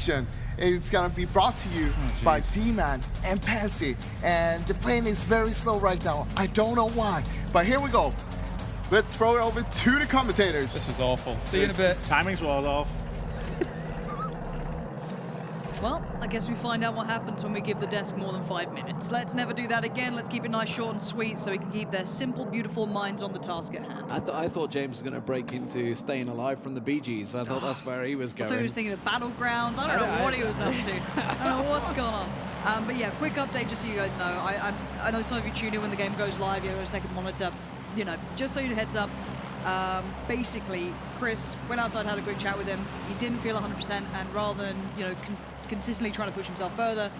action is going to be brought to you by D-Man and Pansy. And the plane is very slow right now. I don't know why, but here we go. Let's throw it over to the commentators. This was awful. See you in a bit. Timings were all off. Well, I guess we find out what happens when we give the desk more than 5 minutes. Let's never do that again. Let's keep it nice, short and sweet so we can keep their simple, beautiful minds on the task at hand. I thought James was going to break into Staying Alive from the Bee Gees. I thought that's where he was going. I thought he was thinking of Battlegrounds. I don't know what he was up to. I don't know what's going on. But yeah, quick update just so you guys know. I know some of you tune in when the game goes live. You have a second monitor. You know, just so you heads up. Basically, Chris went outside, had a quick chat with him. He didn't feel 100%, and rather than, you know, consistently trying to push himself further,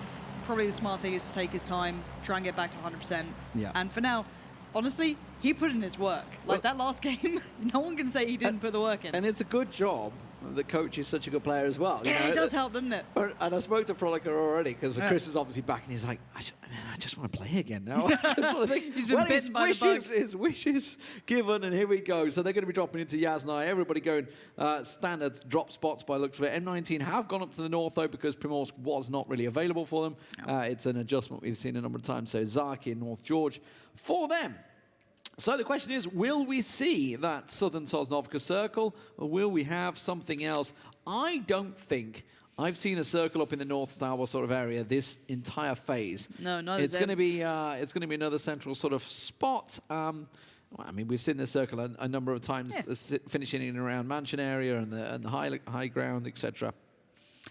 probably the smart thing is to take his time, try and get back to 100%. Yeah. And for now, honestly, he put in his work. Like that last game, no one can say he didn't put the work in. And it's a good job. The coach is such a good player as well. Yeah, you know? it does help, doesn't it? And I spoke to Frolicker already because Chris is obviously back and he's like, I just want to play again now. I just want to think. He's been bitten by the bug. His wishes given, and here we go. So they're going to be dropping into Yasnai. Everybody going standard drop spots by looks of it. M19 have gone up to the north though because Primorsk was not really available for them. No. It's an adjustment we've seen a number of times. So Zaki and North George for them. So the question is, will we see that Southern Sosnovka circle, or will we have something else? I don't think I've seen a circle up in the North Star Wars sort of area this entire phase. No, not it's going to be another central sort of spot. I mean, we've seen this circle a number of times, finishing in and around Mansion area and the high ground, etc.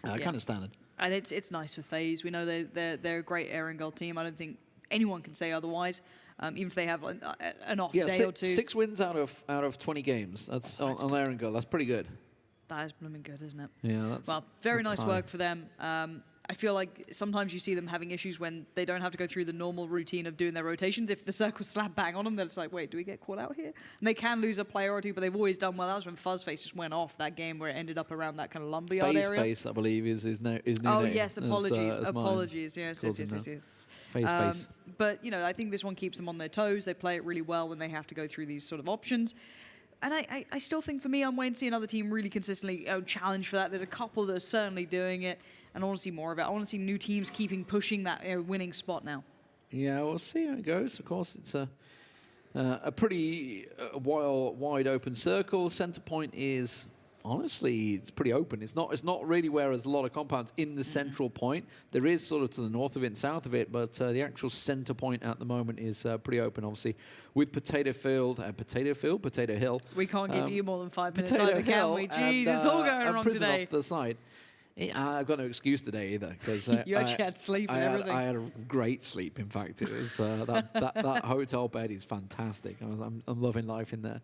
Kind of standard. And it's nice for FaZe. We know they're a great Erangel team. I don't think anyone can say otherwise. Even if they have an off day or two. 6 wins out of 20 games. That's on Erangel. That's pretty good. That is blooming good, isn't it? Yeah, that's well, very that's nice high. work for them. I feel like sometimes you see them having issues when they don't have to go through the normal routine of doing their rotations. If the circle slap bang on them, then it's like, wait, do we get caught out here? And they can lose a player or two, but they've always done well. That was when FuzzFace just went off that game where it ended up around that kind of lumberyard area. Face, I believe, is new Oh, name. yes, apologies. As Apologies, yes. Face. But, you know, I think this one keeps them on their toes. They play it really well when they have to go through these sort of options. And I still think, for me, I'm waiting to see another team really consistently challenge for that. There's a couple that are certainly doing it, and I want to see more of it. I want to see new teams keeping pushing that winning spot now. Yeah, we'll see how it goes. Of course, it's a pretty wide open circle. Center point is, honestly, it's pretty open. It's not really where there's a lot of compounds in the central point. There is sort of to the north of it and south of it, but the actual center point at the moment is pretty open, obviously, with Potato Hill. We can't give you more than 5 minutes Potato either, can we? Jeez, it's all going wrong Prison today. off to the side. I've got no excuse today either because you actually had sleep and everything. I had a great sleep. In fact, it was that hotel bed is fantastic. I'm loving life in there.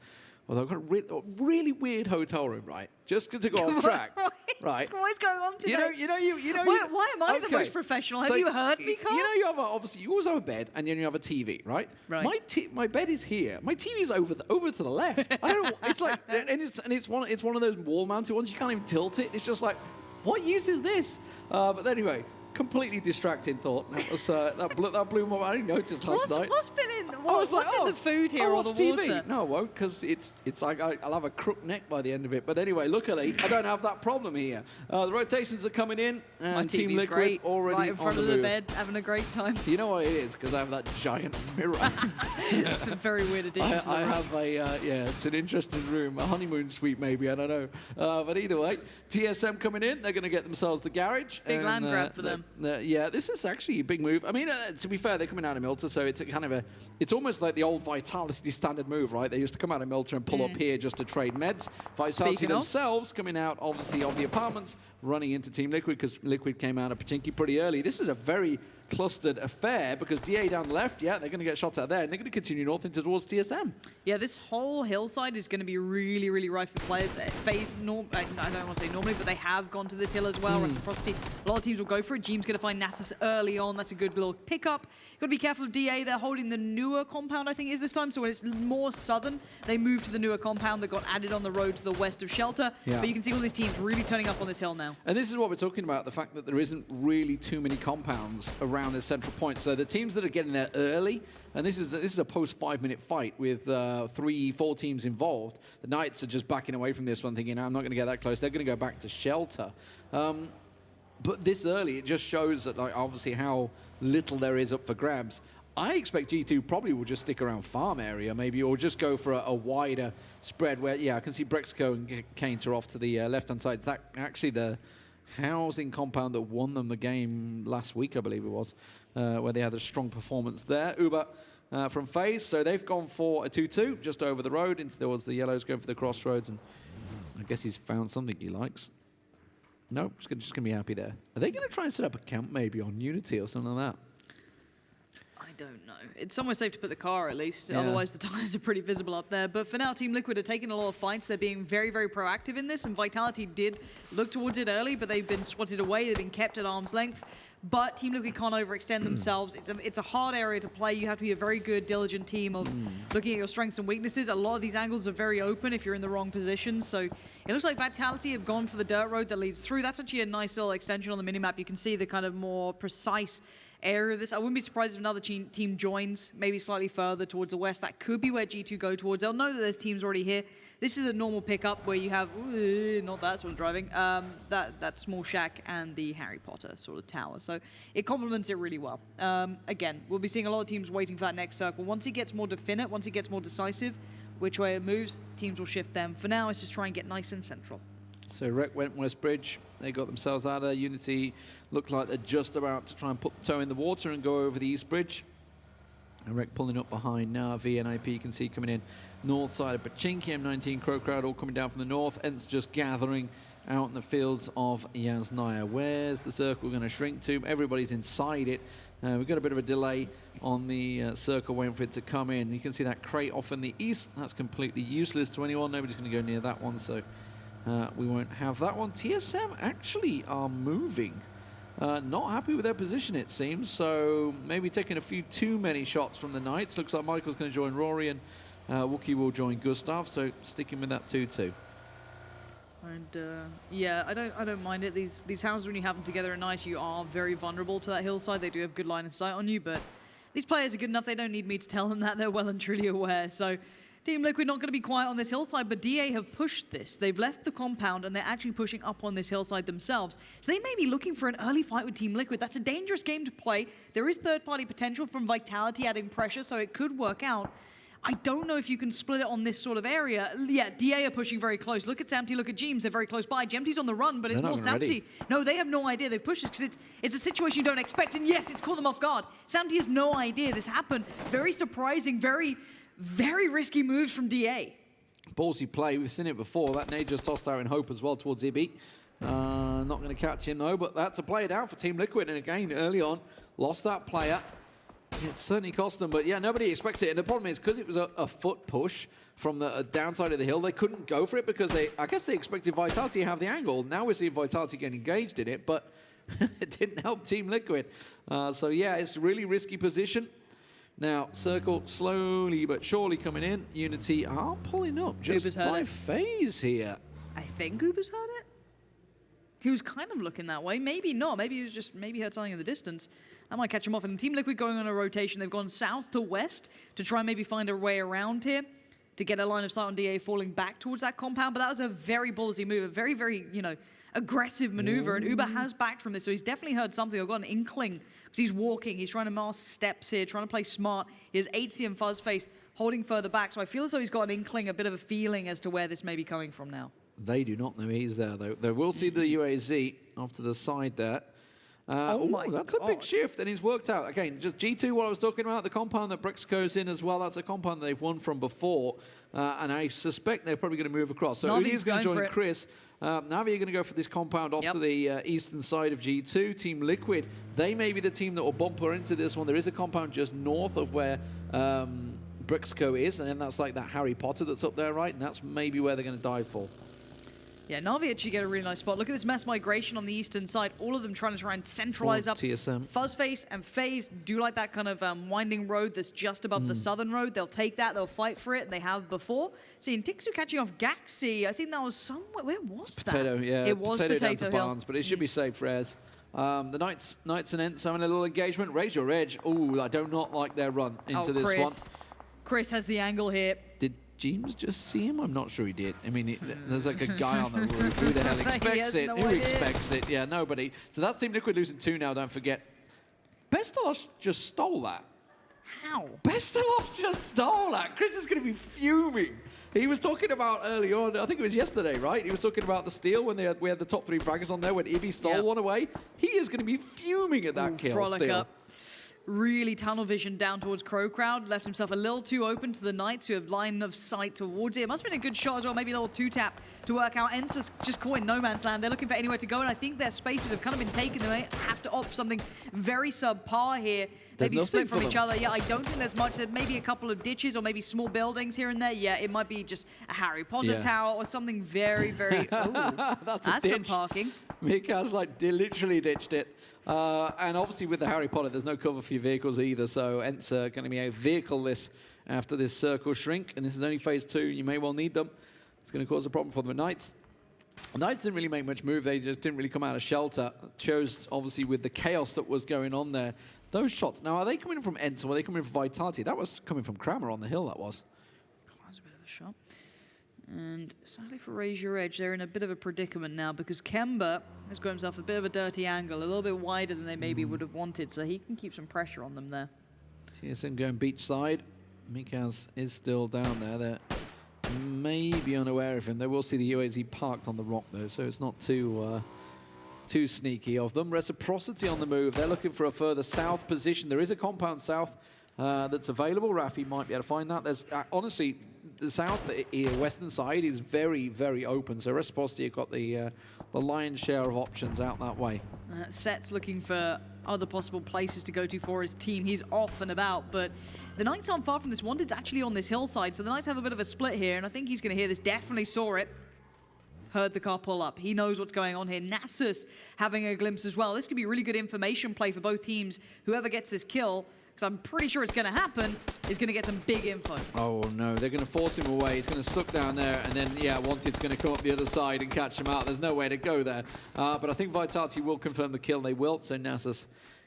Well, I've got a really weird hotel room, right? Just to go off track, right? What is going on today? You know. Why am I the most professional? Have you heard me, Carl? You know, you have obviously you always have a bed and then you have a TV, right? Right. My bed is here. My TV's over to the left. I don't know. It's like it's one of those wall-mounted ones. You can't even tilt it. It's just like, what use is this? But anyway. Completely distracting thought. That blew my mind. I didn't notice last night. What's been in? What's in the food here or the TV. water? No, I won't, because it's like I'll have a crook neck by the end of it. But anyway, luckily I don't have that problem here. The rotations are coming in, and my Team TV's Liquid great. already right in front on of the the move. bed, having a great time. You know what it is? Because I have that giant mirror. It's a very weird addition. to the I room. have it's an interesting room, a honeymoon suite maybe. I don't know. But either way, TSM coming in. They're going to get themselves the garage. Big land grab for them. This is actually a big move. I mean, to be fair, they're coming out of Milter, so it's it's almost like the old Vitality standard move, right? They used to come out of Milter and pull up here just to trade meds. Vitality themselves coming out, obviously, of the apartments, running into Team Liquid, because Liquid came out of Pachinki pretty early. This is a very clustered affair, because DA down the left, they're going to get shots out there, and they're going to continue north into towards TSM. Yeah, this whole hillside is going to be really, really rife for players. FaZe, I don't want to say normally, but they have gone to this hill as well. Reciprocity, a lot of teams will go for it. Jeem's going to find Nasus early on. That's a good little pickup. You've got to be careful of DA. They're holding the newer compound, I think, is this time. So when it's more southern, they move to the newer compound that got added on the road to the west of Shelter. Yeah. But you can see all these teams really turning up on this hill now. And this is what we're talking about, the fact that there isn't really too many compounds around this central point. So the teams that are getting there early, and this is a post 5-minute fight with 3-4 teams involved. The Knights are just backing away from this one, thinking, I'm not going to get that close. They're going to go back to Shelter. But this early, it just shows that, like, obviously how little there is up for grabs. I expect G2 probably will just stick around farm area maybe, or just go for a wider spread where, yeah, I can see Brexco and Kainz are off to the left-hand side. Is that actually the housing compound that won them the game last week, I believe it was, where they had a strong performance there. Uber from FaZe, so they've gone for a 2-2 just over the road into towards the yellows, going for the crossroads, and I guess he's found something he likes. No, just going to be happy there. Are they going to try and set up a camp maybe on Unity or something like that? I don't know. It's somewhere safe to put the car, at least. Yeah. Otherwise, the tires are pretty visible up there. But for now, Team Liquid are taking a lot of fights. They're being very, very proactive in this. And Vitality did look towards it early, but they've been swatted away. They've been kept at arm's length. But Team Liquid can't overextend themselves. It's a hard area to play. You have to be a very good, diligent team of looking at your strengths and weaknesses. A lot of these angles are very open if you're in the wrong position. So it looks like Vitality have gone for the dirt road that leads through. That's actually a nice little extension on the minimap. You can see the kind of more precise area of this. I wouldn't be surprised if another team joins, maybe slightly further towards the west. That could be where G2 go towards. They'll know that there's teams already here. This is a normal pickup where you have, not that sort of driving, that small shack and the Harry Potter sort of tower. So it complements it really well. Again, we'll be seeing a lot of teams waiting for that next circle. Once it gets more definite, once it gets more decisive, which way it moves, teams will shift them. For now, it's just try and get nice and central. So Rec went West Bridge. They got themselves out of Unity. Looked like they're just about to try and put the toe in the water and go over the East Bridge. And Rec pulling up behind now. VNIP you can see coming in north side of Pachinki. M19 CrowCrowd all coming down from the north. ENCE just gathering out in the fields of Yasnaya. Where's the circle going to shrink to? Everybody's inside it. We've got a bit of a delay on the circle waiting for it to come in. You can see that crate off in the east. That's completely useless to anyone. Nobody's going to go near that one, so we won't have that one. TSM actually are moving. Not happy with their position, it seems, so maybe taking a few too many shots from the Knights. Looks like Michael's going to join Rory and Wookie will join Gustav, so sticking with that 2-2. And yeah, I don't mind it. These houses, when you have them together are nice. You are very vulnerable to that hillside. They do have good line of sight on you, but these players are good enough. They don't need me to tell them that. They're well and truly aware. So Team Liquid not going to be quiet on this hillside, but DA have pushed this. They've left the compound and they're actually pushing up on this hillside themselves. So they may be looking for an early fight with Team Liquid. That's a dangerous game to play. There is third-party potential from Vitality adding pressure, so it could work out. I don't know if you can split it on this sort of area. Yeah, DA are pushing very close. Look at Samty, look at Jeems. They're very close by. Jemty's on the run, but it's more Samty. No, they have no idea they've pushed it because it's a situation you don't expect. And yes, it's caught them off guard. Samty has no idea this happened. Very surprising, very risky moves from DA. Ballsy play. We've seen it before. That nade just tossed out in hope as well towards Ibi. Not going to catch him though, but that's a player down for Team Liquid. And again, early on, lost that player. It certainly cost them, but yeah, nobody expects it. And the problem is, because it was a foot push from the downside of the hill, they couldn't go for it because I guess they expected Vitality to have the angle. Now we're seeing Vitality get engaged in it, but it didn't help Team Liquid. So yeah, it's a really risky position. Now, Circle slowly but surely coming in. Unity are pulling up just by FaZe here. I think Uber's heard it. He was kind of looking that way. Maybe not. Maybe he was just heard something in the distance. That might catch him off. And Team Liquid going on a rotation. They've gone south to west to try and maybe find a way around here to get a line of sight on DA falling back towards that compound. But that was a very ballsy move, a very, very, aggressive maneuver. And Uber has backed from this, so he's definitely heard something or got an inkling because he's walking. He's trying to mask steps here, trying to play smart. He has 8C and Fuzzface holding further back. So I feel as though he's got an inkling, a bit of a feeling as to where this may be coming from now. They do not know he's there, though. They will see the UAZ off to the side there. That's a big shift, and he's worked out. Again, just G2, what I was talking about, the compound that Brexco's in as well, that's a compound they've won from before, and I suspect they're probably going to move across. So Udi's going to join Chris. Navi are going to go for this compound off to the eastern side of G2. Team Liquid, they may be the team that will bumper into this one. There is a compound just north of where Brexco is, and then that's like that Harry Potter that's up there, right? And that's maybe where they're going to dive for. Yeah, Navi actually get a really nice spot. Look at this mass migration on the eastern side. All of them trying to centralize up. TSM. Fuzzface and FaZe do like that kind of winding road that's just above the southern road. They'll take that. They'll fight for it. They have before. Seeing Tixu catching off Gaxi. I think that was somewhere. Where was that? Potato, yeah. It was Potato down to Hill. Barnes, but it should be safe for Ez. The Knights and ENCE having a little engagement. Raise your edge. Ooh, I do not like their run into this one. Chris has the angle here. James just see him? I'm not sure he did. I mean, there's like a guy on the roof. Who the hell expects it? Who expects it? Yeah, nobody. So that's Team Liquid losing 2 now, don't forget. Bestelos just stole that. How? Bestelos just stole that. Chris is going to be fuming. He was talking about early on, I think it was yesterday, right? He was talking about the steal when we had the top 3 fraggers on there when Ibby stole one away. He is going to be fuming at that kill steal. Up. Really tunnel vision down towards CrowCrowd. Left himself a little too open to the Knights, who have line of sight towards it. It must have been a good shot as well, maybe a little 2-tap to work out. ENCE just caught in no man's land. They're looking for anywhere to go, and I think their spaces have kind of been taken. They have to opt something very subpar here. Maybe split from each other. Yeah, I don't think there's much. There may be a couple of ditches or maybe small buildings here and there. Yeah, it might be just a Harry Potter tower or something very, very... that's some parking. Mika's like literally ditched it. And obviously with the Harry Potter, there's no cover for your vehicles either, so ENCE are going to be vehicle-less after this circle shrink, and this is only phase 2. You may well need them. It's going to cause a problem for the Knights. The Knights didn't really make much move. They just didn't really come out of shelter. Chose, obviously, with the chaos that was going on there. Those shots, now, are they coming from ENCE or are they coming from Vitality? That was coming from Kramer on the hill, that was. That's a bit of a shot. And sadly for Raise Your Edge, they're in a bit of a predicament now because Kemba has got himself a bit of a dirty angle, a little bit wider than they maybe would have wanted, so he can keep some pressure on them there. TSM going beach side. Mikaz is still down there. They're maybe unaware of him. They will see the UAZ parked on the rock though, so it's not too sneaky of them. Reciprocity on the move. They're looking for a further south position. There is a compound south that's available. Rafi might be able to find that. There's honestly, the south western side is very, very open. So Reciprocity have got the lion's share of options out that way. Set's looking for other possible places to go to for his team. He's off and about, but the Knights aren't far from this. Wanted's actually on this hillside, so the Knights have a bit of a split here, and I think he's going to hear this. Definitely saw it. Heard the car pull up. He knows what's going on here. Nasus having a glimpse as well. This could be a really good information play for both teams. Whoever gets this kill, because I'm pretty sure it's going to happen, is going to get some big info. Oh no, they're going to force him away. He's going to stuck down there, and then, yeah, Wanted's going to come up the other side and catch him out. There's no way to go there. But I think Vitality will confirm the kill. They will, so Nasus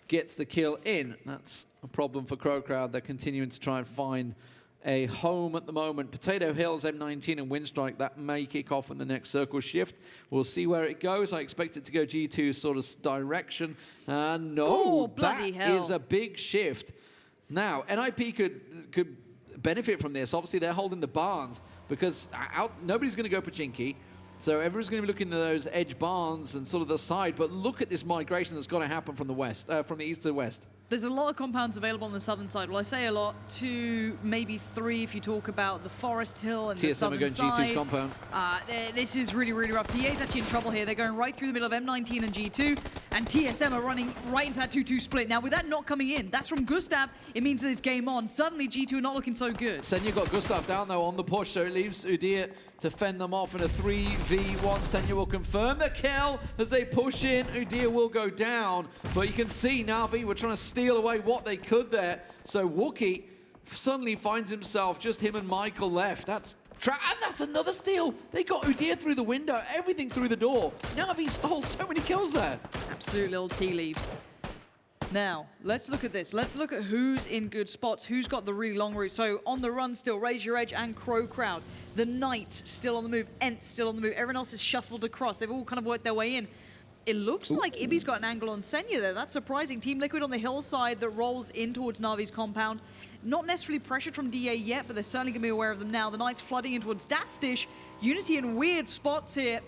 gets the kill in. That's a problem for CrowCrowd. They're continuing to try and find a home at the moment. Potato Hills, M19 and Winstrike, that may kick off in the next circle shift. We'll see where it goes. I expect it to go G2 sort of direction. No, that is a big shift. Now, NIP could benefit from this. Obviously, they're holding the barns because nobody's going to go Pachinki. So everyone's going to be looking at those edge barns and sort of the side. But look at this migration that's going to happen from the west, from the east to the west. There's a lot of compounds available on the southern side. Well, I say a lot, 2, maybe 3 if you talk about the Forest Hill and the southern side. TSM are going G2's compound. This is really, really rough. PA's actually in trouble here. They're going right through the middle of M19 and G2, and TSM are running right into that 2-2 split. Now, with that not coming in, that's from Gustav. It means that it's game on. Suddenly, G2 are not looking so good. Senya got Gustav down, though, on the push, so it leaves Udyr to fend them off in a 3v1. Senya will confirm the kill as they push in. Udyr will go down, but you can see Na'Vi were trying to steal away what they could there. So Wookie suddenly finds himself just him and Michael left. And that's another steal. They got Udyr through the window, everything through the door. Na'Vi stole so many kills there. Absolute little tea leaves. Now, let's look at this. Let's look at who's in good spots, who's got the really long route. So on the run still, Raise Your Edge and CrowCrowd. The Knights still on the move, ENCE still on the move. Everyone else is shuffled across. They've all kind of worked their way in. It looks like Ibby's got an angle on Senya there. That's surprising. Team Liquid on the hillside that rolls in towards Na'Vi's compound. Not necessarily pressured from DA yet, but they're certainly going to be aware of them now. The Knights flooding in towards Dastish. Unity in weird spots here.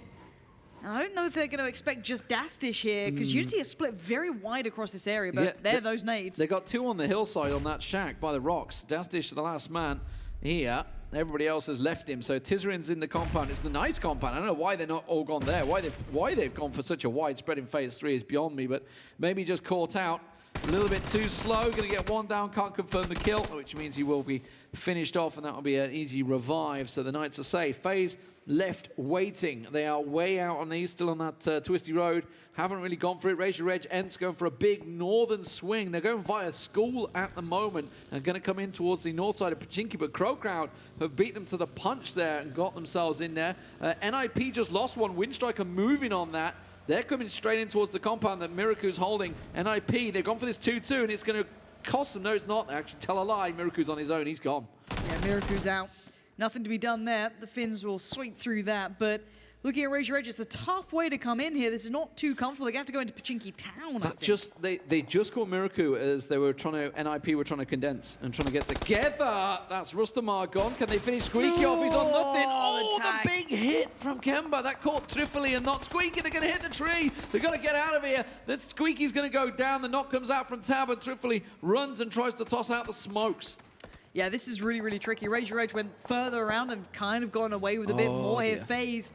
I don't know if they're going to expect just Dastish here, because Unity is split very wide across this area, but they're those nades. They got 2 on the hillside on that shack by the rocks. Dastish, the last man here. Everybody else has left him, so Tizerin's in the compound. It's the Knights compound. I don't know why they're not all gone there. Why they've gone for such a wide spread in phase 3 is beyond me, but maybe just caught out. A little bit too slow. Going to get 1 down. Can't confirm the kill, which means he will be finished off, and that will be an easy revive. So the Knights are safe. FaZe left waiting. They are way out on the east, still on that twisty road. Haven't really gone for it. Raise Your Edge. ENCE going for a big northern swing. They're going via school at the moment and going to come in towards the north side of Pachinki, but CrowCrowd have beat them to the punch there and got themselves in there. NIP just lost one. Winstrike are moving on that. They're coming straight in towards the compound that Miraku's holding. NIP, they've gone for this 2-2, and it's going to cost them. No, it's not. They actually tell a lie. Miraku's on his own. He's gone. Yeah, Miraku's out. Nothing to be done there. The Finns will sweep through that, but looking at Razor Edge, it's a tough way to come in here. This is not too comfortable. They're going to have to go into Pachinki Town, I think. They just caught Miraku as they were trying to, NIP were trying to condense and trying to get together. That's Rustamar gone. Can they finish Squeaky off? He's on nothing. Oh, the big hit from Kemba. That caught Trifoli and not Squeaky. They're going to hit the tree. They've got to get out of here. That Squeaky's going to go down. The knock comes out from Tab and Trifoli runs and tries to toss out the smokes. Yeah, this is really, really tricky. Razor Edge went further around and kind of gone away with a bit more here. FaZe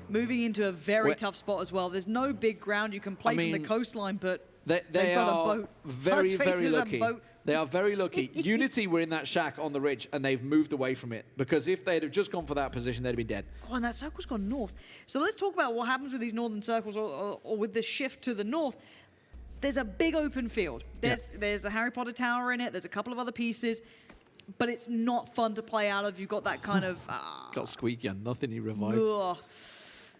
moving into a very tough spot as well. There's no big ground you can play from the coastline, but they got are a boat. very, very lucky. They are very lucky. Unity were in that shack on the ridge, and they've moved away from it. Because if they'd have just gone for that position, they'd have been dead. Oh, and that circle's gone north. So let's talk about what happens with these northern circles or with this shift to the north. There's a big open field. There's the Harry Potter Tower in it. There's a couple of other pieces. But it's not fun to play out of. You've got that kind of... got Squeaky and nothing, he revived. Ugh.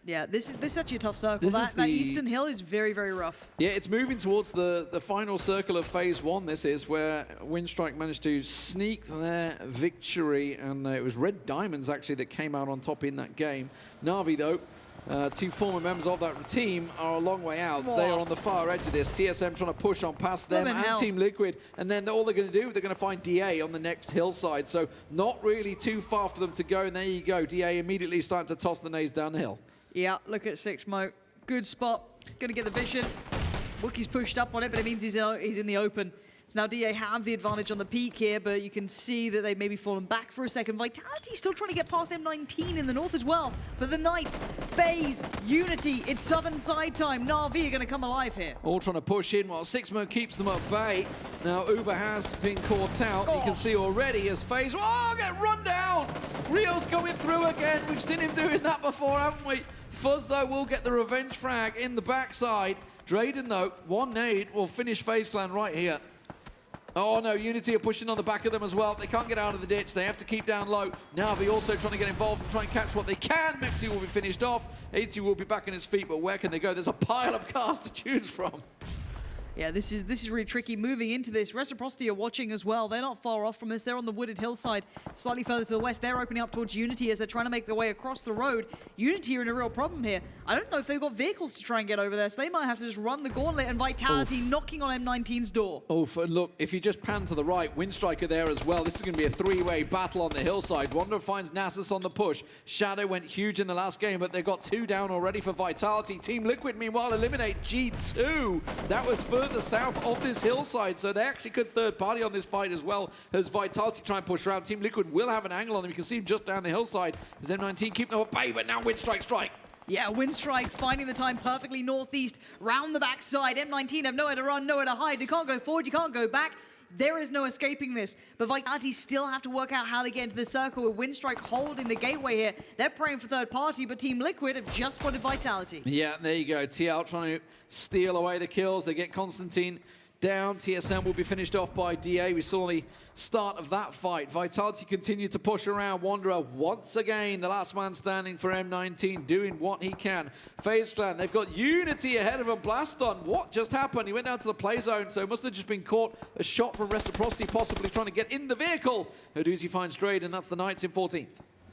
Yeah, this is actually a tough circle. That eastern hill is very, very rough. Yeah, it's moving towards the final circle of Phase 1, this is, where Winstrike managed to sneak their victory, and it was Red Diamonds, actually, that came out on top in that game. Na'Vi, though, two former members of that team are a long way out. They are on the far edge of this. TSM trying to push on past them and Team Liquid. And then all they're going to do, they're going to find DA on the next hillside. So not really too far for them to go. And there you go. DA immediately starting to toss the nades down the hill. Yeah, look at Six Smoke. Good spot. Going to get the vision. Wookie's pushed up on it, but it means he's in the open. So now DA have the advantage on the peak here, but you can see that they've maybe fallen back for a second. Vitality still trying to get past M19 in the north as well. But the Knights, FaZe, Unity, it's southern side time. Na'Vi are going to come alive here. All trying to push in while Sixmo keeps them at bay. Now Uber has been caught out. You can see already as FaZe, get run down. Rio's going through again. We've seen him doing that before, haven't we? Fuzz, though, will get the revenge frag in the backside. Drayden, though, one nade will finish FaZe Clan right here. Oh no, Unity are pushing on the back of them as well. They can't get out of the ditch. They have to keep down low. Na'Vi also trying to get involved and try and catch what they can. Mexi will be finished off. 80 will be back on his feet, but where can they go? There's a pile of cars to choose from. Yeah, this is really tricky. Moving into this, Reciprocity are watching as well. They're not far off from this. They're on the wooded hillside, slightly further to the west. They're opening up towards Unity as they're trying to make their way across the road. Unity are in a real problem here. I don't know if they've got vehicles to try and get over there, so they might have to just run the gauntlet, and Vitality knocking on M19's door. And look, if you just pan to the right, Winstrike are there as well. This is going to be a three-way battle on the hillside. Wanderer finds Nasus on the push. Shadow went huge in the last game, but they've got two down already for Vitality. Team Liquid, meanwhile, eliminate G2. That was further south of this hillside, so they actually could third party on this fight as well as Vitality try and push around. Team Liquid will have an angle on them. You can see him just down the hillside as M19 keep them at bay, but now Winstrike strike. Yeah, Winstrike finding the time perfectly northeast, round the backside. M19 have nowhere to run, nowhere to hide. You can't go forward, you can't go back. There is no escaping this. But Vitality still have to work out how they get into the circle with Winstrike holding the gateway here. They're praying for third party, but Team Liquid have just spotted Vitality. Yeah, there you go. TL trying to steal away the kills. They get Constantine down. TSM will be finished off by DA. We saw the start of that fight. Vitality continued to push around. Wanderer once again, the last man standing for M19, doing what he can. FaZe Clan, they've got Unity ahead of him. Blaston, what just happened? He went down to the play zone, so must have just been caught. A shot from Reciprocity, possibly trying to get in the vehicle. Haduzi finds Drade, and that's the Knights in 14th.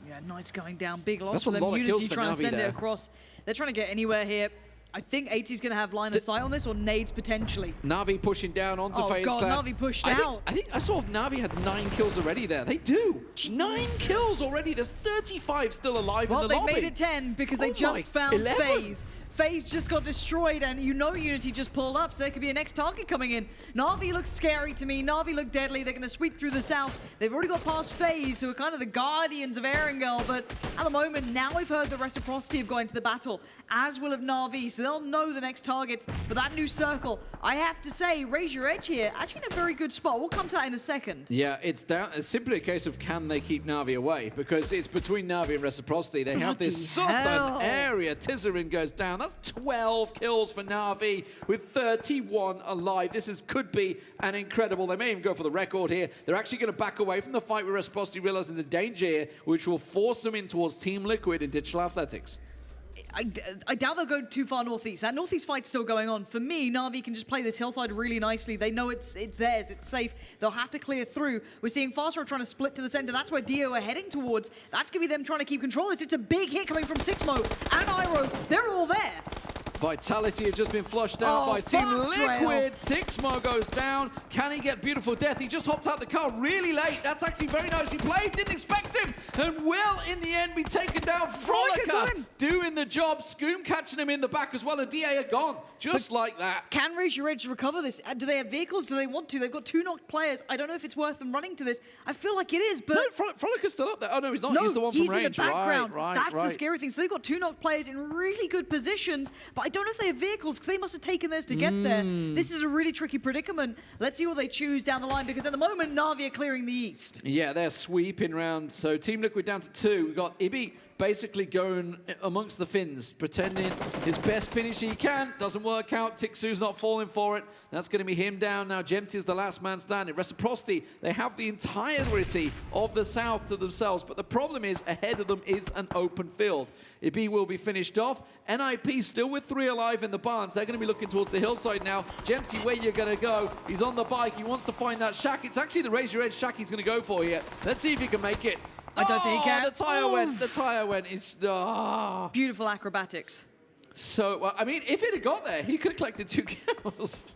Yeah, Knights going down. Big loss That's for a them. lot of kills Unity for trying to Na'Vi send there. it across. They're trying to get anywhere here. I think 80's going to have line of sight on this, or nades potentially. Na'Vi pushing down onto FaZe Clan. Na'Vi pushed out. I think I saw Na'Vi had 9 kills already there. They do. Jesus. 9 kills already. There's 35 still alive in the lobby. Well, they made it 10 because they just found 11? FaZe. FaZe just got destroyed, and you know Unity just pulled up, so there could be a next target coming in. Na'Vi looks scary to me. Na'Vi look deadly. They're going to sweep through the south. They've already got past FaZe, who are kind of the guardians of Erangel, but at the moment, now we've heard the Reciprocity of going to the battle, as will have Na'Vi, so they'll know the next targets. But that new circle, I have to say, raise your edge here. Actually in a very good spot. We'll come to that in a second. Yeah, it's simply a case of can they keep Na'Vi away, because it's between Na'Vi and Reciprocity. They have this southern area. Tizarin goes down. That's 12 kills for Na'Vi with 31 alive. This could be an incredible. They may even go for the record here. They're actually going to back away from the fight with Reciprocity, realizing the danger here, which will force them in towards Team Liquid in Digital Athletics. I doubt they'll go too far northeast. That northeast fight's still going on. For me, Na'Vi can just play this hillside really nicely. They know it's theirs, it's safe. They'll have to clear through. We're seeing FaZe trying to split to the center. That's where Dio are heading towards. That's going to be them trying to keep control of this. It's a big hit coming from Sixmo and Iroh. They're all there. Vitality has just been flushed out by Team Liquid. Sixmo goes down. Can he get beautiful death? He just hopped out the car really late. That's actually very nicely played. Didn't expect him. And will, in the end, be taken down. Frolica doing the job. Scoom catching him in the back as well. And DA are gone. Just like that. Can Raise Your Edge recover this? Do they have vehicles? Do they want to? They've got 2 knocked players. I don't know if it's worth them running to this. I feel like it is, but... No, Frolica's still up there. Oh, no, he's not. No, he's the one from range. In the background. Right. That's the scary thing. So they've got 2 knocked players in really good positions, but I don't know if they have vehicles because they must have taken theirs to get there. This is a really tricky predicament. Let's see what they choose down the line because at the moment, Na'Vi are clearing the east. Yeah, they're sweeping round. So Team Liquid down to 2. We've got Ibi basically going amongst the Finns, pretending his best finish he can. Doesn't work out. Tixu's not falling for it. That's going to be him down now. Gemty is the last man standing. Reciprocity, they have the entirety of the south to themselves, but the problem is ahead of them is an open field. Ibi will be finished off. NIP still with 3 alive in the barns. They're going to be looking towards the hillside now. Gemty, where you going to go? He's on the bike. He wants to find that shack. It's actually the Raise Your Edge shack he's going to go for here. Let's see if he can make it. I don't think he can. The tire went. The tire went. It's beautiful acrobatics. So, well, I mean, if it had got there, he could have collected 2 kills.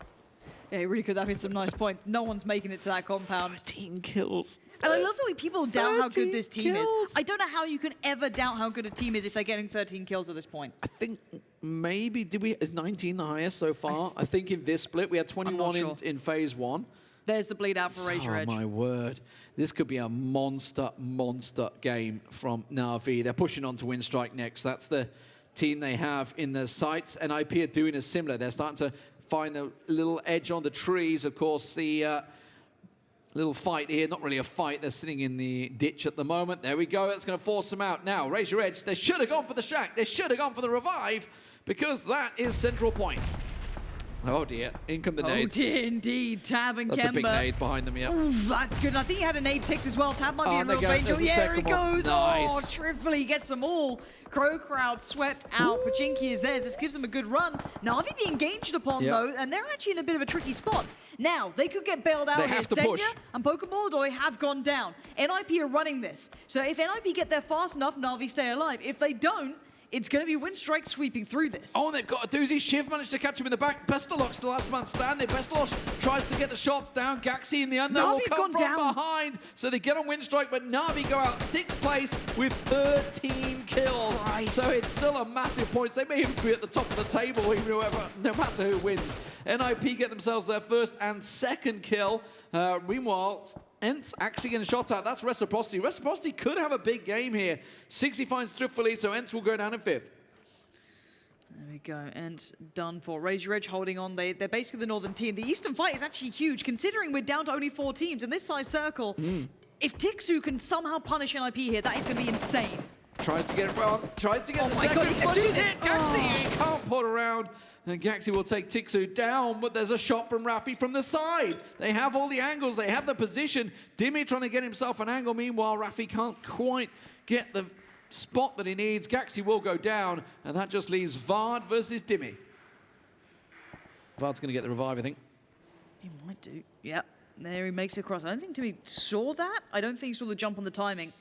Yeah, he really could have been some nice points. No one's making it to that compound. 13 kills. And I love the way people doubt how good this team kills. is. I don't know how you can ever doubt how good a team is if they're getting 13 kills at this point. I think maybe, is 19 the highest so far? I think in this split, we had 21 in phase 1. There's the bleed out for Raise Your Edge. Oh, my word. This could be a monster game from Na'Vi. They're pushing on to Winstrike next. That's the team they have in their sights. And IP are doing a similar. They're starting to find the little edge on the trees. Of course, the little fight here. Not really a fight. They're sitting in the ditch at the moment. There we go. That's going to force them out. Now, Raise Your Edge. They should have gone for the shack. They should have gone for the revive because that is central point. Oh dear, in come the nades. Oh dear, indeed. Tab and That's Kemba. a big nade behind them, yeah. Ooh, that's good. I think he had a nade ticked as well. Tab might be in real danger. Yeah, he goes. Nice. Oh, Trifly, he gets them all. CrowCrowd swept out. Pachinki is theirs. This gives them a good run. Na'Vi being engaged upon, though, and they're actually in a bit of a tricky spot. Now, they could get bailed out they here. Have to push. And Pokemordoy have gone down. NIP are running this. So if NIP get there fast enough, Na'Vi stay alive. If they don't, it's going to be Winstrike sweeping through this. Oh, and they've got a doozy. Shiv managed to catch him in the back. Bestalock's the last man standing. Bestalock tries to get the shots down. Gaxi in the unknown will come from behind. So they get on Winstrike, but Na'Vi go out 6th place with 13 kills. Christ. So it's still a massive point. They may even be at the top of the table, even no matter who wins. NIP get themselves their 1st and 2nd kill. Meanwhile, ENCE actually getting shot at. That's Reciprocity. Reciprocity could have a big game here. 60 finds Trifly, so ENCE will go down in 5th. There we go. ENCE done for. Raise Your Edge holding on. They're basically the northern team. The eastern fight is actually huge, considering we're down to only 4 teams in this size circle. If Tixu can somehow punish NIP here, that is going to be insane. Tries to get it wrong. Tries to get the second. God, he can do Pushes this. it. Gaxi, he can't put around. And Gaxi will take Tixu down, but there's a shot from Rafi from the side. They have all the angles. They have the position. Dimmy trying to get himself an angle. Meanwhile, Rafi can't quite get the spot that he needs. Gaxi will go down, and that just leaves Vard versus Dimmy. Vard's going to get the revive, I think. He might do. Yep. There he makes it across. I don't think Dimmy saw that. I don't think he saw the jump on the timing.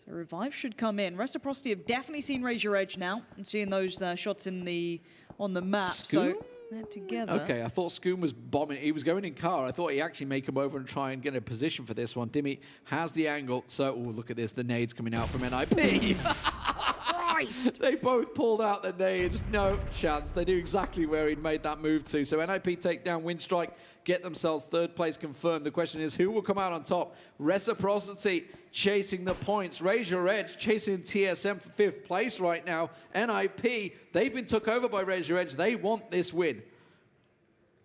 So revive should come in. Reciprocity have definitely seen Raise Your Edge now and seeing those shots on the map. Scoom? So they're together. Okay, I thought Scoom was bombing. He was going in car. I thought he actually may come over and try and get a position for this one. Dimmy has the angle. So, oh, look at this. The nades coming out from NIP. Christ! They both pulled out the nades. No chance. They knew exactly where he'd made that move to. So NIP take down Winstrike, get themselves 3rd place confirmed. The question is, who will come out on top? Reciprocity chasing the points. Raise Your Edge chasing TSM for 5th place right now. NIP, they've been took over by Raise Your Edge. They want this win.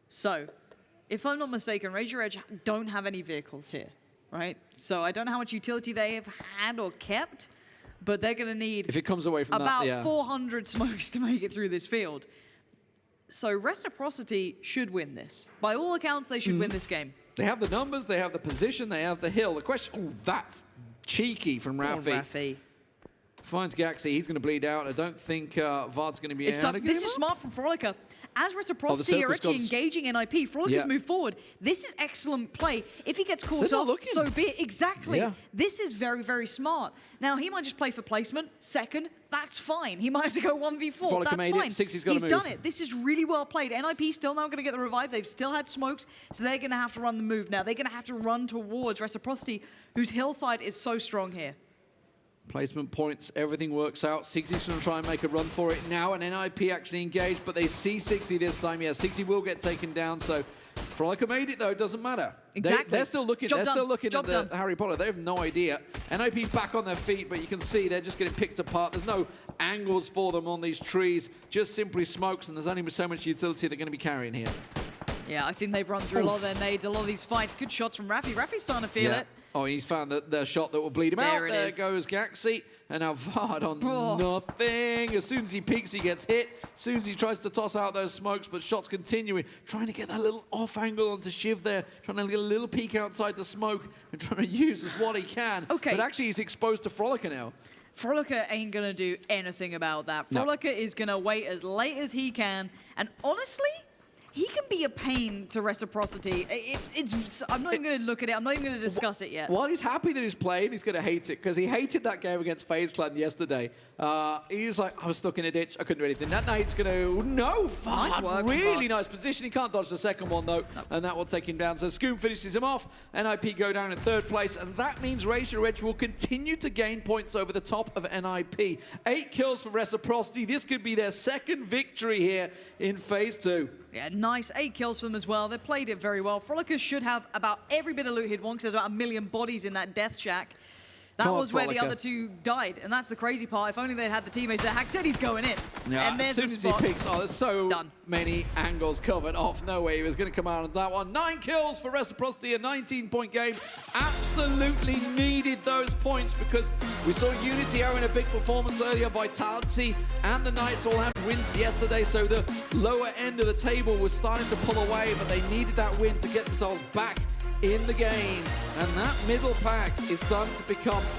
So, if I'm not mistaken, Raise Your Edge don't have any vehicles here, right? So I don't know how much utility they have had or kept, but they're going to need if it comes away from about that, yeah. 400 smokes to make it through this field. So Reciprocity should win this. By all accounts, they should win this game. They have the numbers, they have the position, they have the hill. The question, oh, that's cheeky from Rafi. Rafi. Finds Gaxi. He's going to bleed out. I don't think Vard's going to be out again. This is smart from Frolica. As Reciprocity are actually engaging NIP, Frolica's moved forward. This is excellent play. If he gets caught off, so be it. Exactly. Yeah. This is very, very smart. Now, he might just play for placement. Second, that's fine. He might have to go 1v4. Frolica that's made fine. it. 60's got to move. He's done it. This is really well played. NIP still now going to get the revive. They've still had smokes, so they're going to have to run the move now. They're going to have to run towards Reciprocity, whose hillside is so strong here. Placement points, everything works out. 60's going to try and make a run for it now, and NIP actually engaged, but they see 60 this time. Yeah, 60 will get taken down, so Frolica made it, though. It doesn't matter. Exactly. They're still looking. They're still looking at the Harry Potter. They have no idea. NIP back on their feet, but you can see they're just getting picked apart. There's no angles for them on these trees, just simply smokes, and there's only so much utility they're going to be carrying here. Yeah, I think they've run through a lot of their nades, a lot of these fights. Good shots from Rafi. Rafi's starting to feel it. Oh, he's found the shot that will bleed him out. There goes Gaxi. And now Vard on nothing. As soon as he peeks, he gets hit. As soon as he tries to toss out those smokes, but shots continuing. Trying to get that little off angle onto Shiv there. Trying to get a little peek outside the smoke and trying to use as what he can. Okay. But actually, he's exposed to Frolica now. Frolica ain't going to do anything about that. Frolica is going to wait as late as he can. And honestly, he can be a pain to Reciprocity. I'm not even going to look at it. I'm not even going to discuss it yet. While he's happy that he's playing, he's going to hate it because he hated that game against FaZe Clan yesterday. He was like, I was stuck in a ditch. I couldn't do anything. That night's going to... No, nice work, really nice position. He can't dodge the second one, though, and that will take him down. So Scoom finishes him off. NIP go down in third place, and that means Razor Edge will continue to gain points over the top of NIP. 8 kills for Reciprocity. This could be their second victory here in Phase 2. Yeah, nice. 8 kills for them as well. They played it very well. Frolica should have about every bit of loot he'd want because there's about 1 million bodies in that death shack. That was where the other two died, and that's the crazy part. If only they'd had the teammates there. Hack said he's going in. Yeah, and as soon as he picks, there's so many angles covered off. No way he was going to come out on that one. 9 kills for Reciprocity, a 19-point game. Absolutely needed those points because we saw Unity having a big performance earlier. Vitality and the Knights all had wins yesterday, so the lower end of the table was starting to pull away, but they needed that win to get themselves back in the game. And that middle pack is starting to become